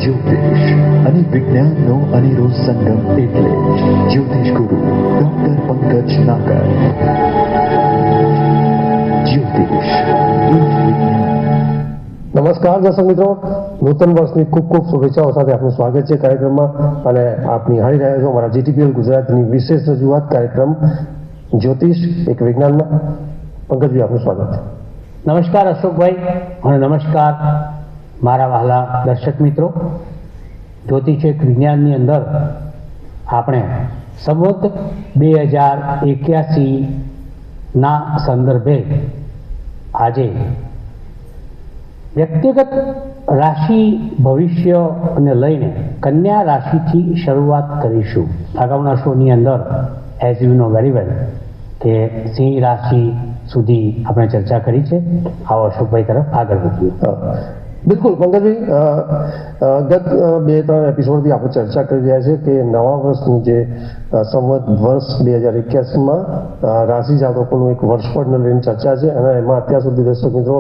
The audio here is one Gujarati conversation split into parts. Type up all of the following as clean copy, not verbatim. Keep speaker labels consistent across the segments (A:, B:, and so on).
A: જ્યોતિષ અને વિજ્ઞાનનો અનેરો સંગમ એટલે જ્યોતિષ ગુરુ ડોક્ટર પંકજ નાગર. જ્યોતિષ
B: નમસ્કાર દર્શક મિત્રો, નૂતન વર્ષની ખૂબ ખૂબ શુભેચ્છાઓ સાથે આપનું સ્વાગત છે કાર્યક્રમમાં. અને આપ નિહાળી રહ્યા છો અમારા GTPL ગુજરાતની વિશેષ રજૂઆત કાર્યક્રમ જ્યોતિષ એક વિજ્ઞાનમાં. પંકજભાઈ, આપનું સ્વાગત છે.
C: નમસ્કાર અશોકભાઈ અને નમસ્કાર મારા વહાલા દર્શક મિત્રો. જ્યોતિષ એક વિજ્ઞાનની અંદર આપણે સંવત 2081ના સંદર્ભે આજે વ્યક્તિગત રાશિ ભવિષ્યને લઈને કન્યા રાશિથી શરૂઆત કરીશું. અગાઉના શોની અંદર as you know very well કે સિંહ રાશિ સુધી આપણે ચર્ચા કરી છે. આવો અશોકભાઈ તરફ આગળ વધીએ.
B: બિલકુલ પંકજભાઈ, ગત 2-3 એપિસોડથી આપણે ચર્ચા કરી રહ્યા છીએ કે નવા વર્ષનું જે સંવત વર્ષ 2081માં રાશિ જાતકોનું એક વર્ષફળને લઈને ચર્ચા છે. અને એમાં અત્યાર સુધી દર્શક મિત્રો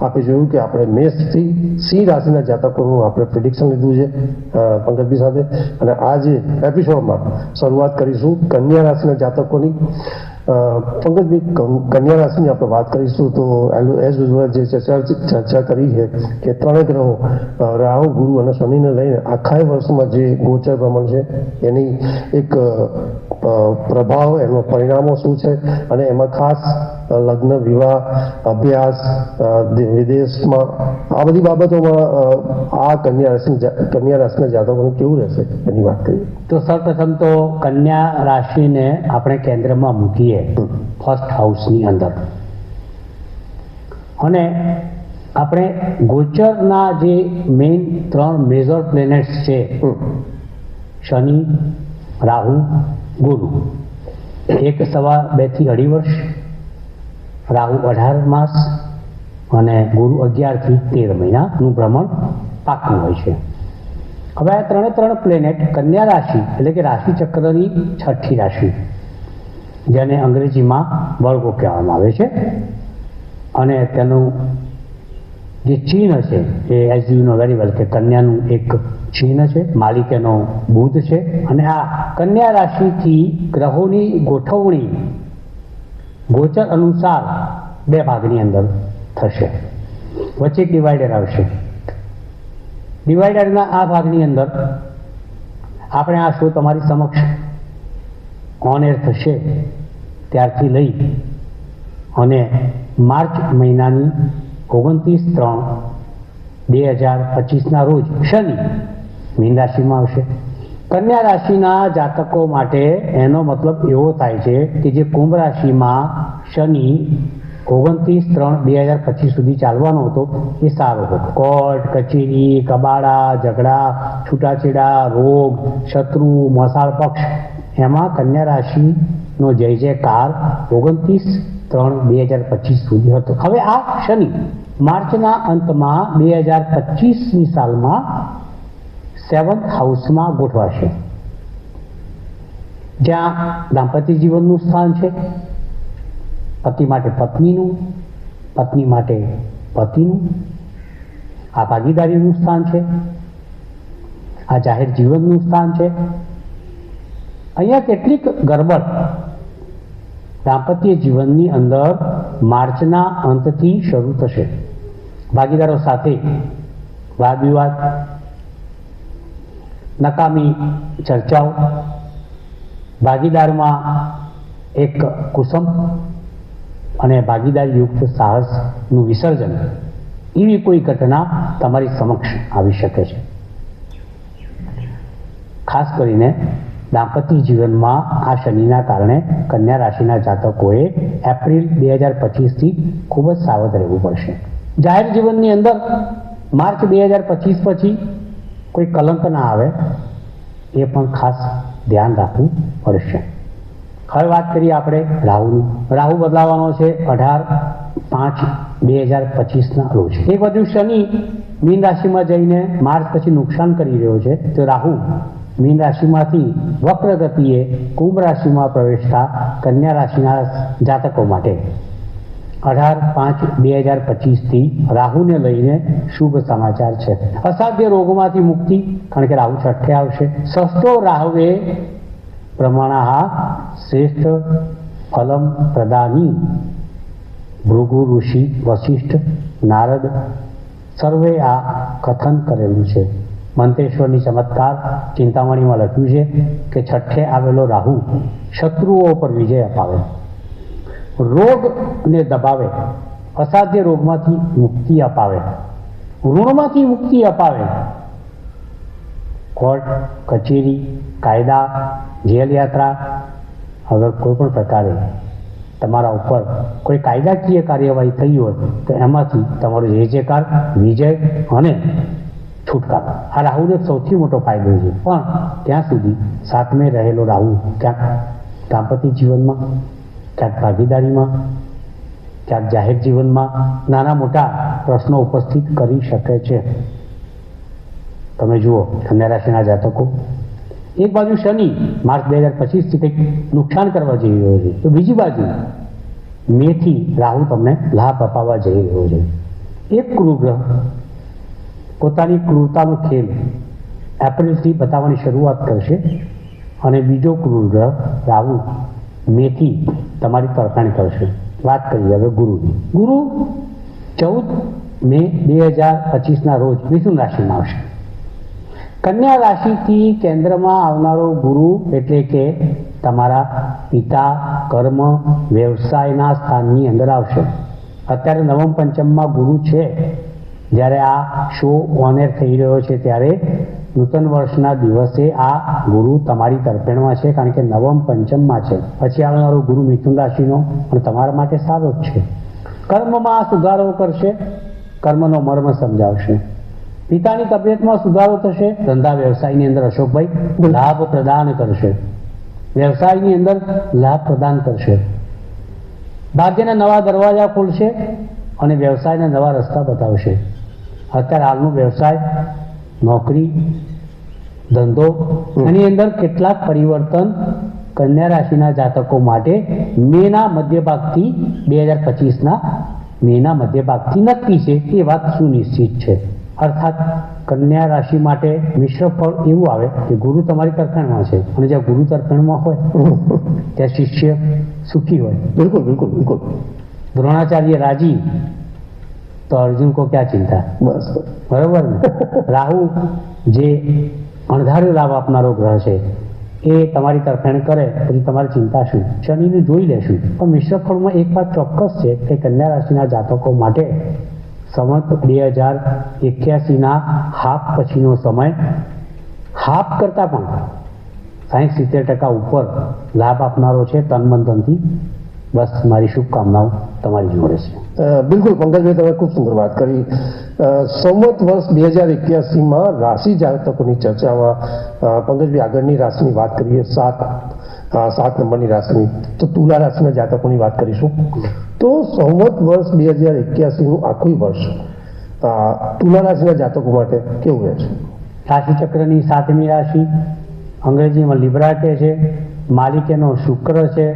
B: આપણે જોયું કે આપણે મેષથી સિંહ રાશિના જાતકોનું આપણે પ્રિડિક્શન લીધું છે પંકજભાઈ સાથે. અને આજે એપિસોડમાં શરૂઆત કરીશું કન્યા રાશિના જાતકોની. પંકજભાઈ, કન્યા રાશિની આપણે વાત કરીશું તો એઝ યુઝ્યુઅલ જે ચર્ચા કરી છે કે 3 ગ્રહો રાહુ, ગુરુ અને શનિને લઈને આખા વર્ષમાં જે ગોચર ભ્રમણ છે એની એક પ્રભાવ, એના પરિણામો શું છે, અને એમાં ખાસ લગ્ન, વિવાહ, અભ્યાસ, વિદેશમાં આ બધી બાબતોમાં આ કન્યા રાશિના જાતકોને કેવું રહેશે એની વાત કરીએ
C: તો સૌપ્રથમ તો કન્યા રાશિને આપણે કેન્દ્રમાં મૂકીએ ફર્સ્ટ હાઉસની અંદર. અને આપણે ગોચરના જે મેઇન 3 મેજર પ્લેનેટ્સ છે, શનિ, રાહુ, ગુરુ, 1 સવા 2 થી 2.5 વર્ષ, રાહુ 18 માસ અને ગુરુ 11 થી 13 મહિનાનું ભ્રમણ પાકું હોય છે. હવે આ 3 પ્લેનેટ કન્યા રાશિ એટલે કે રાશિ ચક્રની 6ઠી રાશિ, જેને અંગ્રેજીમાં વર્ગો કહેવામાં આવે છે, અને તેનું જે ચિહ્ન છે એ as you know very well કે કન્યાનું એક ચિહ્ન છે, માલિક એનો બુધ છે. અને આ કન્યા રાશિથી ગ્રહોની ગોઠવણી ગોચર અનુસાર 2 ભાગની અંદર થશે. વચ્ચે ડિવાઈડર આવશે. ડિવાઈડરના આ ભાગની અંદર આપણે આ શો તમારી સમક્ષ ઓન એર થશે ત્યારથી લઈ અને માર્ચ મહિનાની 29/3/2025ના રોજ શનિ મીન રાશિમાં આવશે. કન્યા રાશિના જાતકો માટે એનો મતલબ એવો થાય છે કે જે કુંભ રાશિમાં શનિ 29/3/2025 સુધી ચાલવાનો હતો એ સારો હતો. કોર્ટ કચેરી, કબાડા, ઝઘડા, છૂટાછેડા, રોગ, શત્રુ, મસાળ પક્ષ, એમાં કન્યા રાશિનો જય જયકાર 29/3/2025 સુધી હતો. હવે આ શનિ માર્ચના અંતમાં 2025ની સાલમાં 7th હાઉસમાં ગોઠવાશે, જ્યાં દાંપત્ય જીવનનું સ્થાન છે, પતિ માટે પત્નીનું, પત્ની માટે પતિનું, આ ભાગીદારીનું સ્થાન છે, આ જાહેર જીવનનું સ્થાન છે. અહીંયા કેટલીક ગરબડ દાંપત્ય જીવનની અંદર માર્ચના અંતથી શરૂ થશે. ભાગીદારો સાથે વાદ વિવાદ, નકામી ચર્ચાઓ, ભાગીદારમાં એક કુસુમ અને ભાગીદારીયુક્ત સાહસનું વિસર્જન, એવી કોઈ ઘટના તમારી સમક્ષ આવી શકે છે. ખાસ કરીને દાંપત્ય જીવનમાં આ શનિના કારણે કન્યા રાશિના જાતકોએ એપ્રિલ 2025થી ખૂબ જ સાવધ રહેવું પડશે. જાહેર જીવનની અંદર માર્ચ 2025 પછી કોઈ કલંક ના આવે એ પણ ખાસ ધ્યાન રાખવું પડશે. હવે વાત કરીએ આપણે રાહુની. રાહુ બદલાવાનો છે 18/5/2025ના રોજ. એક બાજુ શનિ મીન રાશિમાં જઈને માર્ચ પછી નુકસાન કરી રહ્યો છે, તો રાહુ મીન રાશિમાંથી વક્ર ગતિએ કુંભ રાશિમાં પ્રવેશતા કન્યા રાશિના જાતકો માટે 18/5/2025 રાહુને લઈને શુભ સમાચાર છે. અસાધ્ય રોગોમાંથી મુક્તિ, કારણ કે રાહુ છઠ્ઠે આવશે. ષષ્ઠો રાહુએ પ્રમાણાહ શ્રેષ્ઠ ફલમ પ્રદાની ભૃગુ ઋષિ વશિષ્ઠ નારદ સર્વે આ કથન કરેલું છે. મંત્રેશ્વરની ચમત્કાર ચિંતામણીમાં લખ્યું છે કે છઠ્ઠે આવેલો રાહુ શત્રુઓ પર વિજય અપાવે, રોગને દબાવે, અસાધ્ય રોગમાંથી મુક્તિ અપાવે, ઋણમાંથી મુક્તિ અપાવે, કોર્ટ કચેરી કાયદા જેલ યાત્રા અગર કોઈ પણ પ્રકારે તમારા ઉપર કોઈ કાયદાકીય કાર્યવાહી થઈ હોય તો એમાંથી તમારો જયજયકાર વિજય અને છુટકારો. આ રાહુનો સૌથી મોટો ફાયદો છે. પણ ત્યાં સુધી સાતમે રહેલો રાહુ ક્યાંક દાંપત્ય જીવનમાં, ક્યાંક ભાગીદારીમાં, ક્યાંક જાહેર જીવનમાં નાના મોટા પ્રશ્નો ઉપસ્થિત કરી શકે છે. તમે જુઓ કન્યા રાશિના જાતકો, એક બાજુ શનિ માર્ચ 2025થી કંઈક નુકસાન કરવા જઈ રહ્યો છે, તો બીજી બાજુ મેથી રાહુ તમને લાભ અપાવવા જઈ રહ્યો છે. એક ક્રૂરગ્રહ પોતાની ક્રૂરતાનો ખેલ એપ્રિલથી બતાવવાની શરૂઆત કરશે અને બીજો ક્રૂરગ્રહ રાહુ મેથી તમારી તરફેણ કરશે. વાત કરીએ હવે ગુરુની. ગુરુ 14 મે 2025ના રોજ મિથુન રાશિમાં આવશે. કન્યા રાશિથી કેન્દ્રમાં આવનારો ગુરુ એટલે કે તમારા પિતા, કર્મ, વ્યવસાયના સ્થાનની અંદર આવશે. અત્યારે નવમ પંચમમાં ગુરુ છે. જ્યારે આ શો ઓન એર થઈ રહ્યો છે ત્યારે નૂતન વર્ષના દિવસે આ ગુરુ તમારી તરફેણમાં છે, કારણ કે નવમ પંચમમાં છે. પછી આવનારો ગુરુ મિથુન રાશિનો પણ તમારા માટે સારો જ છે. કર્મમાં સુધારો કરશે, કર્મનો મર્મ સમજાવશે. પિતાની તબિયતમાં સુધારો થશે. ધંધા વ્યવસાયની અંદર અશોકભાઈ લાભ પ્રદાન કરશે. વ્યવસાયની અંદર લાભ પ્રદાન કરશે. ભાગ્યના નવા દરવાજા ખોલશે અને વ્યવસાયના નવા રસ્તા બતાવશે. અત્યારે હાલનો વ્યવસાય, નોકરી, ધંધો એની અંદર કેટલાક પરિવર્તન કન્યા રાશિના જાતકો માટે મેના મધ્યભાગથી 2025ના મેના મધ્યભાગથી નક્કી છે. એ વાત સુનિશ્ચિત છે. અર્થાત કન્યા રાશિ માટે મિશ્ર ફળ એવું આવે કે ગુરુ તમારી તરફેણમાં છે અને જ્યાં ગુરુ તરફેણમાં હોય ત્યાં શિષ્ય સુખી હોય.
B: બિલકુલ બિલકુલ બિલકુલ.
C: દ્રોણાચાર્ય રાજી તો અર્જુન કો ક્યાં ચિંતા.
B: બસ
C: બરોબર ને. રાહુ જે અણધાર્યો લાભ આપનારો ગ્રહ છે એ તમારી તરફેણ કરે પછી તમારી ચિંતા શું. શનિને જોઈ લેશું. પણ મિશ્ર ફળમાં એક વાત ચોક્કસ છે કે કન્યા રાશિના જાતકો માટે સંવત 2081ના હાફ પછીનો સમય હાફ કરતાં પણ 60-70% ઉપર લાભ આપનારો છે. તન મન ધનથી. બસ મારી શુભકામનાઓ તમારી જોડે છે.
B: બિલકુલ પંકજભાઈ, તમે ખૂબ સુંદર વાત કરી. સંવત વર્ષ 2081માં રાશિ જાતકોની ચર્ચામાં પંકજભાઈ આગળની રાશિની વાત કરીએ, 7 નંબરની રાશિની, તો તુલા રાશિના જાતકોની વાત કરીશું. તો સંવત વર્ષ 2081નું આખું વર્ષ તુલા રાશિના જાતકો માટે કેવું રહેશે?
C: રાશિચક્રની 7મી રાશિ અંગ્રેજીમાં લિબ્રા કહે છે. માલિક એનો શુક્ર છે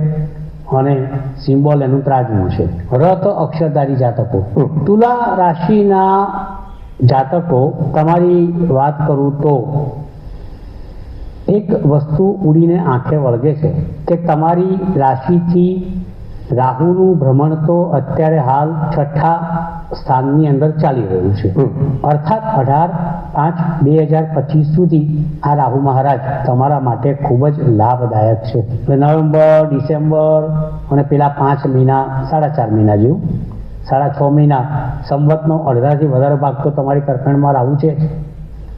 C: અને સિમ્બોલ એનું ત્રાજવું છે. રથ અક્ષરધારી જાતકો. તુલા રાશિના જાતકો, તમારી વાત કરું તો એક વસ્તુ ઉડીને આંખે વળગે છે કે તમારી રાશિથી રાહુનું ભ્રમણ તો અત્યારે હાલ 6ઠા સ્થાનની અંદર ચાલી રહ્યું છે. અર્થાત 18/5/2025 સુધી આ રાહુ મહારાજ તમારા માટે ખૂબ જ લાભદાયક છે. નવેમ્બર, ડિસેમ્બર અને પેલા 5 મહિના, 4.5 મહિના જેવું, 6.5 મહિના, સંવતનો અડધાથી વધારે ભાગ તો તમારી તરફેણમાં રાહુ છે.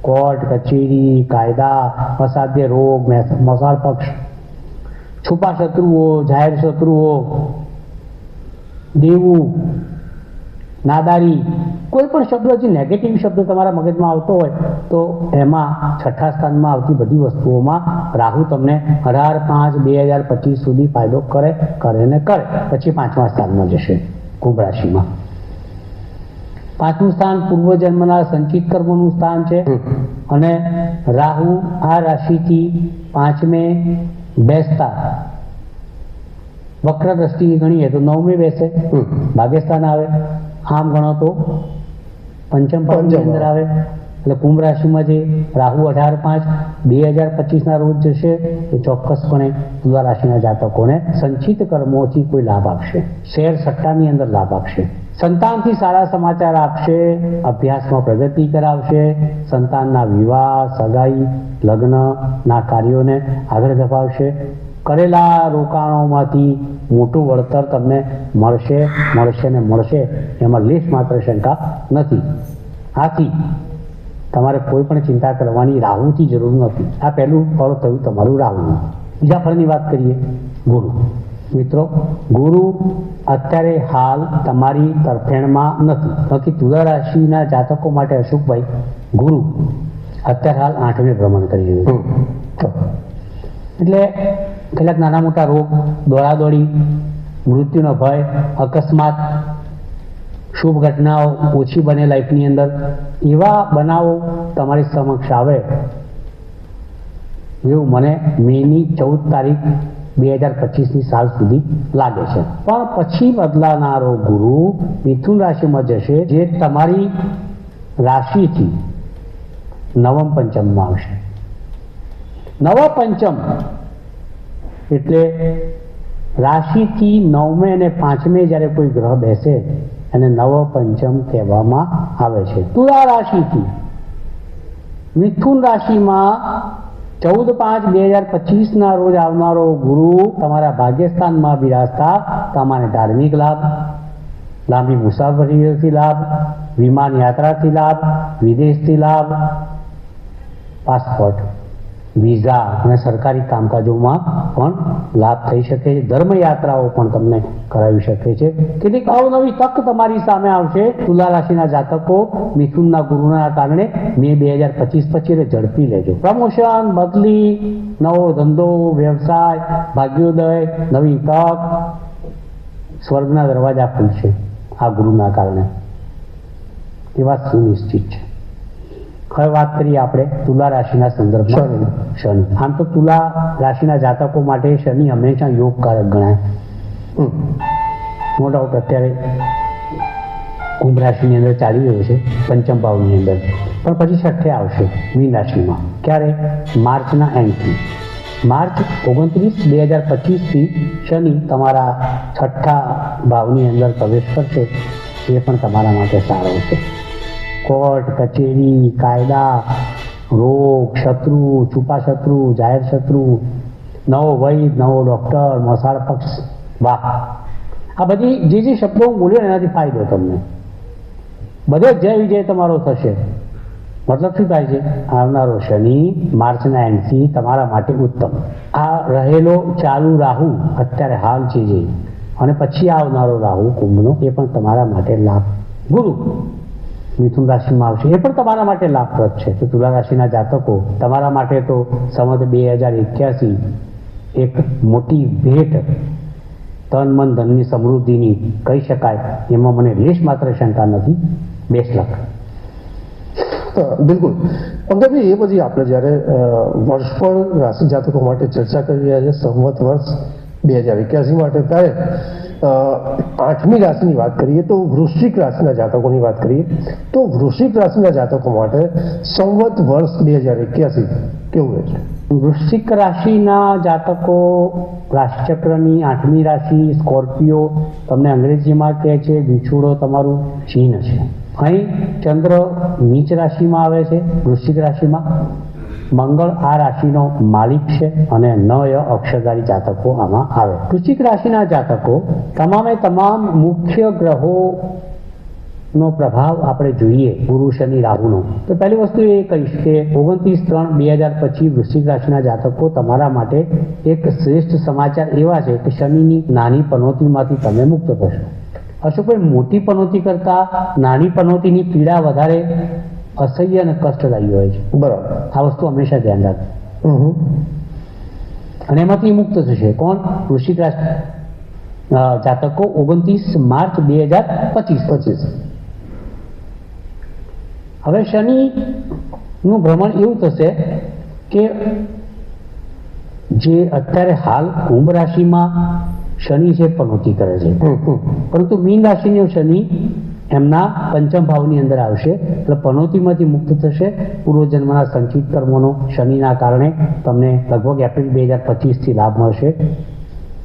C: કોર્ટ કચેરી કાયદા, અસાધ્ય રોગ, મસાળ પક્ષ, છુપા શત્રુઓ, જાહેર શત્રુઓ, દેવું, નાદારી, કોઈ પણ શબ્દ જે નેગેટિવ શબ્દ તમારા મગજમાં આવતો હોય તો એમાં 6ઠા સ્થાનમાં આવતી બધી વસ્તુઓમાં રાહુ તમને 18/5/2025 સુધી ફાયદો કરે ને કરે. પછી 5મા સ્થાનમાં જશે કુંભ રાશિમાં. 5મું સ્થાન પૂર્વજન્મના સંચિત કર્મોનું સ્થાન છે અને રાહુ આ રાશિથી 5મે બેસતા વક્ર દ્રષ્ટિ ગણીએ તો 9મી બેસે, ભાગ્યસ્થાન આવે, આમ ગણો તો પંચમ ભાવની અંદર આવે. એટલે કુંભ રાશિમાં જે રાહુ 18/5/2025 રોજ જશે એ ચોક્કસપણે તુલા રાશિના જાતકોને સંચિત કર્મોથી કોઈ લાભ આપશે, શેર સટ્ટાની અંદર લાભ આપશે, સંતાનથી સારા સમાચાર આપશે, અભ્યાસમાં પ્રગતિ કરાવશે, સંતાનના વિવાહ, સગાઈ, લગ્નના કાર્યોને આગળ ધપાવશે, કરેલા રોકાણોમાંથી મોટું વળતર તમને મળશે ને મળશે, એમાં લેશ માત્ર શંકા નથી. આથી તમારે કોઈ પણ ચિંતા કરવાની રાહુથી જરૂર નથી. આ પહેલું ફળ થયું તમારું રાહુનું. બીજા ફળની વાત કરીએ, ગુરુ. મિત્રો, ગુરુ અત્યારે હાલ તમારી તરફેણમાં નથી. બાકી તુલા રાશિના જાતકો માટે અશોકભાઈ, ગુરુ અત્યારે હાલ 8મે ભ્રમણ કરી રહ્યું છે. એટલે કેટલાક નાના મોટા રોગ, દોડાદોડી, મૃત્યુનો ભય, અકસ્માત, શુભ ઘટનાઓ ઓછી બને લાઈફની અંદર, એવા બનાવો તમારી સમક્ષ આવે એવું મને મેની 14 તારીખ 2025ની સાલ સુધી લાગે છે. પણ પછી બદલાનારો ગુરુ મિથુન રાશિમાં જશે, જે તમારી રાશિથી નવમ પંચમમાં આવશે. નવા પંચમ એટલે રાશિથી 9મે અને 5મે જ્યારે કોઈ ગ્રહ બેસે અને નવ પંચમ કહેવામાં આવે છે. તુલા રાશિથી મિથુન રાશિમાં 14/5/2025ના રોજ આવનારો ગુરુ તમારા ભાગ્યસ્થાનમાં બિરાજતા તમારે ધાર્મિક લાભ, લાંબી મુસાફરીથી લાભ, વિમાન યાત્રાથી લાભ, વિદેશથી લાભ, પાસપોર્ટ, વિઝા અને સરકારી કામકાજોમાં પણ લાભ થઈ શકે છે. ધર્મ યાત્રાઓ પણ તમને કરાવી શકે છે. કેટલીક અવનવી તક તમારી સામે આવશે. તુલા રાશિના જાતકો મિથુનના ગુરુના કારણે મે 2025 પછી ઝડપી લેજો. પ્રમોશન, બદલી, નવો ધંધો, વ્યવસાય, ભાગ્યોદય, નવી તક, સ્વર્ગના દરવાજા ખુલશે આ ગુરુના કારણે. એ વાત સુનિશ્ચિત છે. હવે વાત કરીએ આપણે તુલા રાશિના સંદર્ભમાં શનિ. આમ તો તુલા રાશિના જાતકો માટે શનિ હંમેશા યોગકારક ગણાય. નો ડાઉટ અત્યારે કુંભ રાશિની અંદર ચાલી રહ્યો છે, પંચમ ભાવની અંદર, પણ પછી છઠ્ઠે આવશે મીન રાશિમાં. ક્યારે? માર્ચના એન્ડથી. માર્ચ 29/2025થી શનિ તમારા છઠ્ઠા ભાવની અંદર પ્રવેશ કરશે. એ પણ તમારા માટે સારો છે. કોર્ટ કચેરી, કાયદા, રોગ, શત્રુ, છુપા શત્રુ, જાહેર શત્રુ, નવો વૈદ, નવો ડોક્ટર, મસાળ પક્ષ, વાહ, આ બધી જે શબ્દો હું બોલ્યો એનાથી ફાયદો તમને. બધે જય વિજય તમારો થશે. મતલબ શું થાય છે? આવનારો શનિ માર્ચના એન્ડથી તમારા માટે ઉત્તમ. આ રહેલો ચાલુ રાહુ અત્યારે હાલ છે જે, અને પછી આવનારો રાહુ કુંભનો, એ પણ તમારા માટે લાભ. ગુરુ મિથુન રાશિમાં આવશે, એ પણ તમારા માટે લાભપ્રદ છે. તો તુલા રાશિના જાતકો, તમારા માટે તો સંવત 2081 એક મોટી ભેટ, તન મન ધનની સમૃદ્ધિની કહી શકાય, એમાં મને લેશ માત્ર શંકા નથી. બેસ્ટ લક.
B: બિલકુલ. પંકજભાઈ, એ પછી આપણે જ્યારે વર્ષફળ રાશિ જાતકો માટે ચર્ચા કરી રહ્યા છે, સંવત વર્ષ 2081 માટે, ત્યારે 8મી રાશિની વાત કરીએ તો વૃશ્ચિક રાશિના જાતકોની વાત કરીએ તો વૃશ્ચિક રાશિના જાતકો માટે સંવત વર્ષ 2081 કેવું રહેશે?
C: વૃશ્ચિક રાશિના જાતકો, રાશિચક્રની 8મી રાશિ સ્કોર્પિયો, તમને અંગ્રેજીમાં કહે છે વિછુડો તમારું ચિહ્ન છે. અહીં ચંદ્ર નીચ રાશિમાં આવે છે. વૃશ્ચિક રાશિમાં મંગળ આ રાશિનો માલિક છે અને 9 અક્ષરધારી જાતકો આમાં આવે. વૃશ્ચિક રાશિના જાતકો તમામે તમામ મુખ્ય ગ્રહોનો પ્રભાવ આપણે જોઈએ, ગુરુ, શનિ, રાહુનો. તો પહેલી વસ્તુ એ કહીશ કે 29/3/2025 વૃશ્ચિક રાશિના જાતકો તમારા માટે એક શ્રેષ્ઠ સમાચાર એવા છે કે શનિની નાની પનોતીમાંથી તમે મુક્ત થશો. અશોકભાઈ, મોટી પનોતી કરતા નાની પનોતીની પીડા વધારે અસહ્ય અને કષ્ટદાયી હોય છે.
B: બરાબર.
C: આ વસ્તુ હંમેશા ધ્યાન રાખો. અને એમાંથી મુક્ત થશે કોણ? વૃશ્ચિક રાશિ જાતકો 29 માર્ચ 2025. હવે શનિનું ભ્રમણ એવું થશે કે જે અત્યારે હાલ કુંભ રાશિમાં શનિ છે પનોતી કરે છે, પરંતુ મીન રાશિનો શનિ એમના પંચમ ભાવની અંદર આવશે એટલે પનોતીમાંથી મુક્ત થશે. પૂર્વજન્મના સંચિત કર્મોનો શનિના કારણે તમને લગભગ એપ્રિલ 2025થી લાભ મળશે.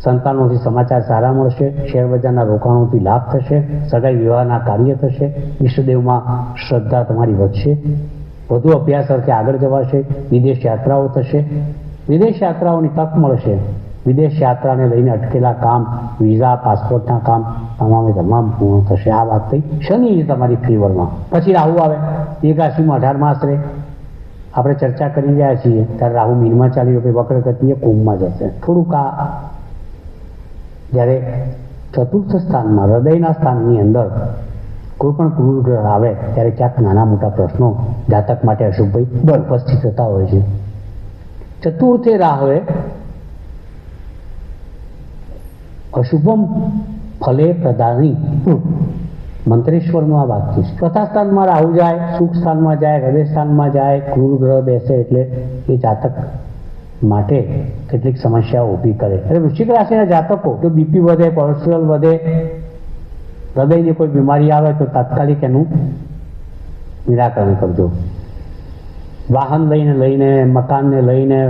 C: સંતાનોથી સમાચાર સારા મળશે. શેરબજારના રોકાણોથી લાભ થશે. સગાઈ વિવાહના કાર્ય થશે. ઈષ્ટદેવમાં શ્રદ્ધા તમારી વધશે. વધુ અભ્યાસ અર્થે આગળ જવાશે. વિદેશ યાત્રાઓ થશે. વિદેશ યાત્રાઓની તક મળશે. વિદેશ યાત્રાને લઈને અટકેલા કામ, વિઝા, પાસપોર્ટના કામ તમામ પૂર્ણ થશે. આ વાત થઈ શનિ તમારી ફેવરમાં. પછી રાહુ આવે. એક રાશિમાં 18 માસ રહે. આપણે ચર્ચા કરી રહ્યા છીએ ત્યારે રાહુ મીનમાં ચાલી રૂપે વક્ર ગતિએ કુંભમાં જશે. થોડુંક આ જ્યારે ચતુર્થ સ્થાનમાં હૃદયના સ્થાનની અંદર કોઈ પણ ક્રૂર ગ્રહ આવે ત્યારે ક્યાંક નાના મોટા પ્રશ્નો જાતક માટે અશુભભાઈ ઉપસ્થિત થતા હોય છે. ચતુર્થે રાહુએ અશુભમ ફલે પ્રદાની મંત્રેશ્વરનું આ વાક્ય છે. ચોથા સ્થાનમાં રાહુ જાય, સુખ સ્થાનમાં જાય, હૃદય સ્થાનમાં જાય, ક્રૂર ગ્રહ બેસે એટલે એ જાતક માટે કેટલીક સમસ્યાઓ ઊભી કરે. એટલે વૃશ્ચિક રાશિના જાતકો તો બીપી વધે, કોલેસ્ટ્રોલ વધે, હૃદયની કોઈ બીમારી આવે તો તાત્કાલિક એનું નિરાકરણ કરજો. વાહન લઈને મકાનને લઈને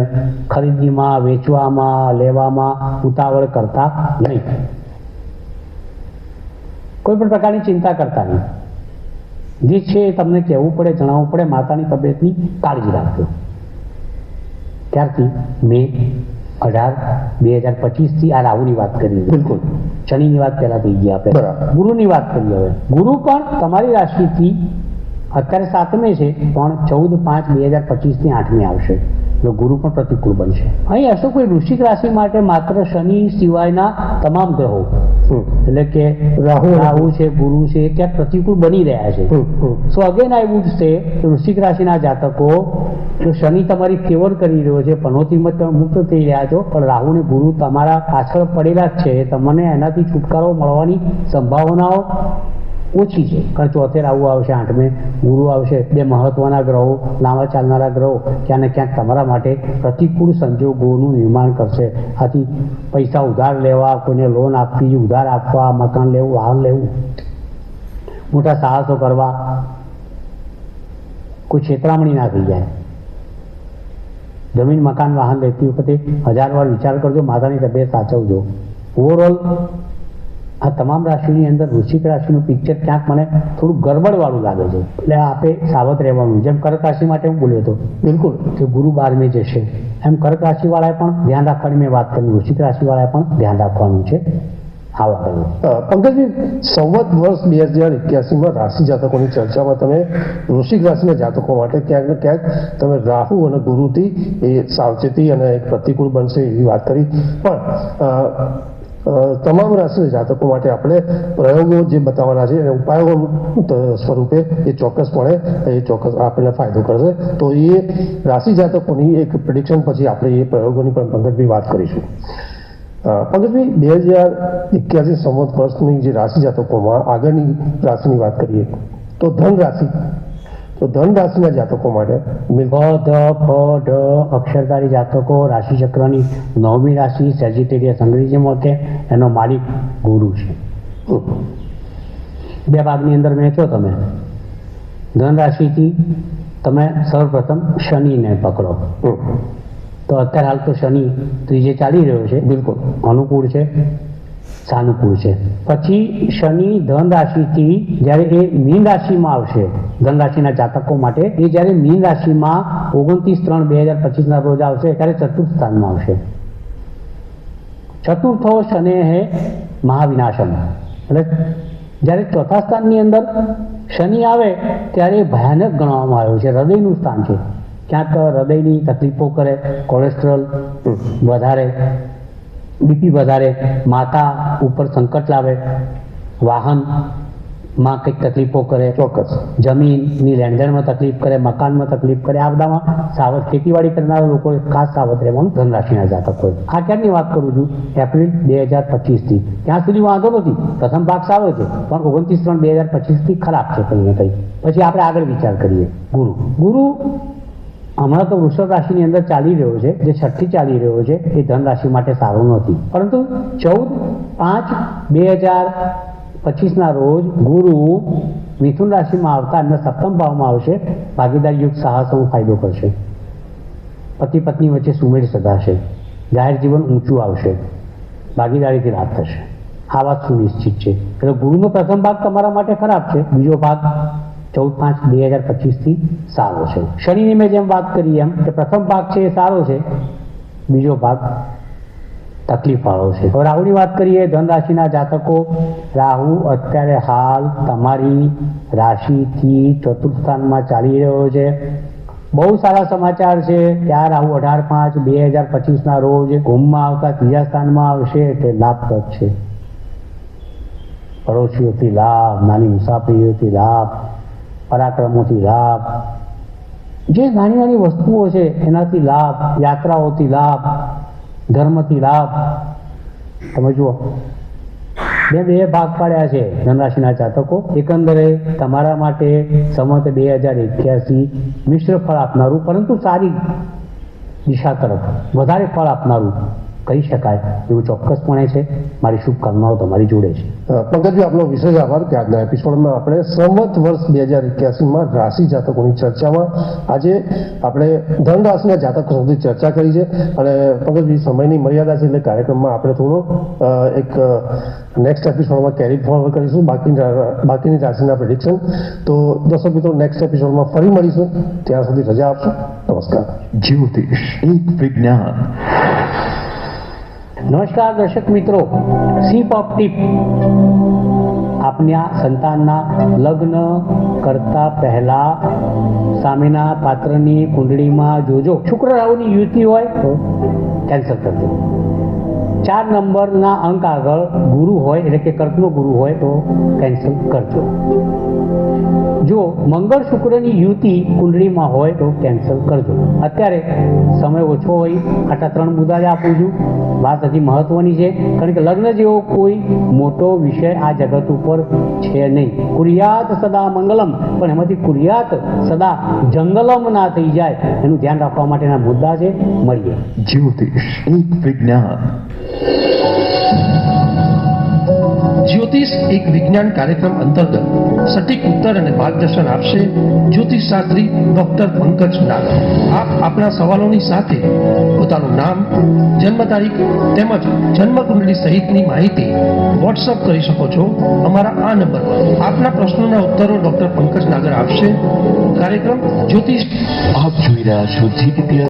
C: ખરીદીમાં, વેચવામાં, લેવામાં ઉતાવળ કરતા નહીં. કોઈ પણ પ્રકારની ચિંતા કરતા નહીં. જે છે એ તમને કહેવું પડે, જણાવવું પડે. માતાની તબિયતની કાળજી રાખજો. ત્યારથી મે 18/2025થી આ રાહુની વાત કરી. બિલકુલ. શનિની વાત પહેલા થઈ ગઈ આપણે. ગુરુની વાત કરી. હવે ગુરુ પણ તમારી રાશિથી અત્યારે 7મે છે પણ 14/5/2025થી 8મે આવશે. એટલે ગુરુ પણ પ્રતિકૂળ બનશે. અહીં અશોકભાઈ વૃશ્ચિક રાશિ માટે માત્ર શનિ સિવાયના તમામ ગ્રહો એટલે કે રાહુ છે, ગુરુ છે, ક્યાંક પ્રતિકૂળ બની રહ્યા છે. સો અગેન આઈ વુડ સે વૃશ્ચિક રાશિના જાતકો જો શનિ તમારી ફેવર કરી રહ્યો છે, પનોતીમાં તમે મુક્ત થઈ રહ્યા છો, પણ રાહુ ને ગુરુ તમારા પાછળ પડેલા જ છે. તમને એનાથી છુટકારો મળવાની સંભાવનાઓ ઓછી છે. કારણ ચોથે રાહુ આવશે, 8મે ગુરુ આવશે. બે મહત્વના ગ્રહો, લાંબા ચાલનારા ગ્રહો ક્યાંક ને ક્યાંક તમારા માટે પ્રતિકૂળ સંજોગોનું નિર્માણ કરશે. આથી પૈસા ઉધાર લેવા, કોઈને લોન આપવી, ઉધાર આપવા, મકાન લેવું, વાહન લેવું, મોટા સાહસો કરવા, કોઈ છેતરામણી ના થઈ જાય. જમીન, મકાન, વાહન લેતી વખતે 1000 વાર વિચાર કરજો. માતાની તબિયત સાચવજો. ઓવરઓલ આ તમામ રાશિની અંદર વૃશ્ચિક રાશિનું પિક્ચર ક્યાંક મને થોડું ગરબડવાળું લાગે છે. એટલે આપણે સાવધ રહેવાનું. જેમ કર્ક રાશિ માટે હું બોલ્યો હતો બિલકુલ કે ગુરુ 12મે જશે, એમ કર્ક રાશિવાળાએ પણ ધ્યાન રાખવાની મેં વાત કરી. વૃશ્ચિક રાશિવાળાએ પણ ધ્યાન રાખવાનું છે.
B: પંકજભાઈ, સંવત વર્ષ 2081માં રાશિ જાતકોની ચર્ચામાં તમે વૃશ્ચિક રાશિના જાતકો માટે ક્યાંક ને ક્યાંક તમે રાહુ અને ગુરુથી એ સાવચેતી અને એક પ્રતિકૂળ બનશે એવી વાત કરી. પણ તમામ રાશિના જાતકો માટે આપણે પ્રયોગો જે બતાવવાના છે અને ઉપાયો સ્વરૂપે એ ચોક્કસ આપણને ફાયદો કરશે. તો એ રાશિ જાતકોની એક પ્રિડિક્શન પછી આપણે એ પ્રયોગોની પણ પંકજભાઈ વાત કરીશું. પંકજભાઈ, 2081 સંવત વર્ષની જે રાશિ જાતકોમાં આગળની રાશિની વાત કરીએ તો ધન રાશિના જાતકો માટે
C: અક્ષરધારી જાતકો, રાશિ ચક્રની 9મી રાશિ સેજિટેરિયસ અંગ્રેજી માટે, એનો માલિક ગુરુ છે. બે ભાગની અંદર વહેંચો તમે. ધન રાશિથી તમે સર્વપ્રથમ શનિને પકડો. તો અત્યારે હાલ તો શનિ ત્રીજે ચાલી રહ્યો છે. બિલકુલ અનુકૂળ છે, સાનુકૂળ છે. પછી શનિ ધન રાશિથી જ્યારે એ મીન રાશિમાં આવશે, ધન રાશિના જાતકો માટે એ જ્યારે મીન રાશિમાં 29/3/2025ના રોજ આવશે ત્યારે ચતુર્થ સ્થાનમાં આવશે. ચતુર્થો શનિ હે મહાવિનાશમ. એટલે જ્યારે ચોથા સ્થાનની અંદર શનિ આવે ત્યારે ભયાનક ગણવામાં આવ્યો છે. હૃદયનું સ્થાન છે. ક્યાંક હૃદયની તકલીફો કરે, કોલેસ્ટ્રોલ વધારે, બીપી વધારે, માતા ઉપર સંકટ લાવે, વાહનમાં કંઈક તકલીફો કરે, ચોક્કસ જમીનની લેણદેણમાં તકલીફ કરે, મકાનમાં તકલીફ કરે. આ બધામાં સાવધ, ખેતીવાડી કરનારા લોકો ખાસ સાવધ રહેવાનું ધન રાશિના જાતકો. આ ક્યારની વાત કરું છું? એપ્રિલ 2025થી. ત્યાં સુધી વાંધો નથી, પ્રથમ ભાગ સારો છે, પણ 29/3/2025થી ખરાબ છે કંઈ ને કંઈ. પછી આપણે આગળ વિચાર કરીએ. ગુરુ હમણાં તો વૃષભ રાશિની અંદર ચાલી રહ્યો છે, જે છઠ્ઠી ચાલી રહ્યો છે, એ ધન રાશિ માટે સારું નથી. પરંતુ 14/5/2025 રોજ ગુરુ મિથુન રાશિમાં આવતા એમના સપ્તમ ભાવમાં આવશે. ભાગીદાર યુગ સાહસનો ફાયદો કરશે. પતિ પત્ની વચ્ચે સુમેળ સધાશે. જાહેર જીવન ઊંચું આવશે. ભાગીદારીથી લાભ થશે. આ વાત સુનિશ્ચિત છે. એટલે ગુરુનો પ્રથમ ભાગ તમારા માટે ખરાબ છે, બીજો ભાગ 14/5/2025 સારો છે. શનિની મેં જેમ વાત કરી એમ કે પ્રથમ ભાગ છે એ સારો છે, બીજો ભાગ તકલીફ વાળો છે. હવે રાહુની વાત કરીએ. ધન રાશિના જાતકો, રાહુ અત્યારે હાલ તમારી રાશિથી ચતુર્થ સ્થાનમાં ચાલી રહ્યો છે. બહુ સારા સમાચાર છે કે આ રાહુ 18/5/2025 રોજ કુંભમાં આવતા ત્રીજા સ્થાનમાં આવશે, એટલે લાભપ્રદ છે. પડોશીઓથી લાભ, નાની મુસાફરીઓથી લાભ, પરાક્રમોથી લાભ, જે નાની નાની વસ્તુઓ છે એનાથી લાભ, યાત્રાઓથી લાભ, ધર્મથી લાભ. તમે જુઓ, બે ભાગ પાડ્યા છે ધનરાશિના જાતકો. એકંદરે તમારા માટે સંવત 2081 મિશ્ર ફળ આપનારું, પરંતુ સારી દિશા તરફ વધારે ફળ આપનારું કહી શકાય એવું ચોક્કસપણે છે. મારી શુભકામનાઓ તમારી જોડે છે.
B: પંકજભાઈ, આપનો વિશેષ આભાર કે આજના એપિસોડમાં આપણે સંવત વર્ષ 2081માં રાશિ જાતકોની ચર્ચામાં આજે આપણે ધન રાશિના જાતકો સુધી ચર્ચા કરી છે. અને પંકજભાઈ, સમયની મર્યાદા છે એટલે કાર્યક્રમમાં આપણે થોડો એક નેક્સ્ટ એપિસોડમાં કેરી ફોરવર્ડ કરીશું બાકીની રાશિના પ્રેડિક્શન. તો દર્શક મિત્રો, નેક્સ્ટ એપિસોડમાં ફરી મળીશું. ત્યાં સુધી રજા આપશો. નમસ્કાર.
A: જ્યોતિષ એક વિજ્ઞાન.
C: નમસ્કાર દર્શક મિત્રો, સીપ ઓફ ટીપ. આપના સંતાનના લગ્ન કરતા પહેલા સામેના પાત્રની કુંડળીમાં જોજો. શુક્ર રાહુની યુતિ હોય તો કેન્સલ કરજો. 4 નંબરના અંક આગળ ગુરુ હોય, એટલે કે કર્કનો ગુરુ હોય તો કેન્સલ કરજો. જો મંગળ શુક્રની યુતિ કુંડળીમાં હોય તો કેન્સલ કરજો. અત્યારે સમય ઓછો હોય, આટલા 3 મુદ્દા જ આપું છું. વાત હજી મહત્વની છે, કારણ કે લગ્ન જેવો કોઈ મોટો વિષય આ જગત ઉપર છે નહીં. કુર્યાત સદા મંગલમ, પણ એમાંથી કુર્યાત સદા જંગલમ ના થઈ જાય એનું ધ્યાન રાખવા માટેના મુદ્દા છે. મળીએ.
A: જ્યોતિષ એક વિજ્ઞાન.
B: જ્યોતિષ એક વિજ્ઞાન કાર્યક્રમ અંતર્ગત સટીક ઉત્તર અને માર્ગદર્શન આપશે જ્યોતિષ શાસ્ત્રી ડોક્ટર પંકજ નાગર. આપ આપના સવાલોની સાથે પોતાનું નામ, જન્મ તારીખ તેમજ જન્મ કુંડળી સહિતની માહિતી વોટ્સઅપ કરી શકો છો અમારા આ નંબર પર. આપના પ્રશ્નોના ઉત્તરો ડોક્ટર પંકજ નાગર આપશે. કાર્યક્રમ જ્યોતિષ.
A: આપ જોઈ રહ્યા છો GTPR